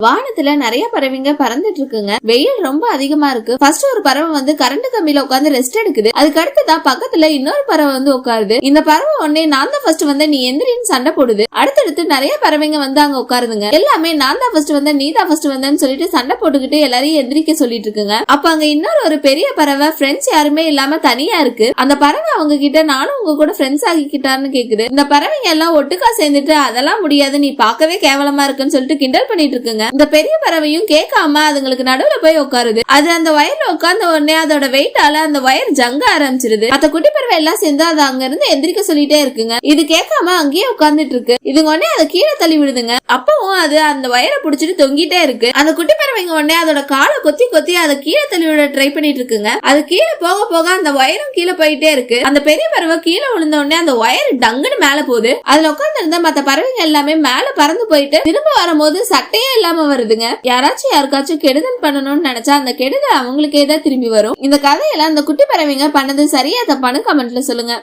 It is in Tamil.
வானத்துல நிறைய பறவைங்க பறந்துட்டு இருக்குங்க. வெயில் ரொம்ப அதிகமா இருக்கு. ஃபர்ஸ்ட் ஒரு பறவை வந்து கரண்ட் கம்பியில உட்காந்து ரெஸ்ட் எடுக்குது. அதுக்கு அடுத்துதான் பக்கத்துல இன்னொரு பறவை வந்து உட்காருது. இந்த பறவை உடனே நான் தான் ஃபர்ஸ்ட் வந்து நீ எந்திரின்னு சண்டை போடுது. அடுத்தடுத்து நிறைய பறவைங்க வந்து அங்க உட்காருதுங்க. எல்லாமே நான் தான் ஃபர்ஸ்ட் வந்தேன் நீ தான் ஃபர்ஸ்ட் வந்தேன்னு சொல்லிட்டு சண்டை போட்டுக்கிட்டு எல்லாரையும் எந்திரிக்க சொல்லிட்டு இருக்குங்க. அப்ப அங்க இன்னொரு ஒரு பெரிய பறவை ஃப்ரெண்ட்ஸ் யாருமே இல்லாம தனியா இருக்கு. அந்த பறவை அவங்க கிட்ட நானும் உங்க கூட ஃப்ரெண்ட்ஸ் ஆகிக்கிட்டான்னு கேக்குது. இந்த பறவைங்க எல்லாம் ஒட்டுக்கா சேர்ந்துட்டு அதெல்லாம் முடியாது நீ பார்க்கவே கேவலமா இருக்குன்னு சொல்லிட்டு கிண்டல் பண்ணிட்டு இருக்குங்க. இந்த பெரிய பறவையும் கேட்காம அதுங்களுக்கு நடுவுல போய் உட்காருது. அது அந்த வயர்ல உட்கார்ந்த உடனே அதோட வெயிட்டால அந்த வயர் ஜங்க ஆரம்பிச்சிருது. அந்த குட்டி பறவை எல்லாம் சேர்ந்து அதை அங்க இருந்து எந்திரிக்க சொல்லிட்டே இருக்குங்க. இது கேட்காம அங்கேயே உட்கார்ந்துட்டு இருக்கு. இதுங்க உடனே அதை கீழே தள்ளி விடுதுங்க. அப்பவும் அது அந்த வயரை புடிச்சிட்டு தொங்கிட்டே இருக்கு. அந்த குட்டி பறவைங்க உடனே அதோட காலை கொத்தி கொத்தி அதை கீழே தள்ளி விட ட்ரை பண்ணிட்டு இருக்குங்க. அது கீழே போக போக அந்த வயரும் கீழே போயிட்டே இருக்கு. அந்த பெரிய பறவை கீழே விழுந்த உடனே அந்த வயர் டங்குன்னு மேல போகுது. அதுல உட்கார்ந்து இருந்த மத்த பறவைங்க எல்லாமே மேல பறந்து போயிட்டு திரும்ப வரும்போது சட்டையே இல்லாம வருதுங்க. யாராச்சும் யாருக்காச்சும் கெடுதல் பண்ணணும்னு நினைச்சா அந்த கெடுதல் அவங்களுக்கே தான் திரும்பி வரும். இந்த கதையெல்லாம் அந்த குட்டி பறவைங்க பண்ணது சரியா தப்பான்னு கமெண்ட்ல சொல்லுங்க.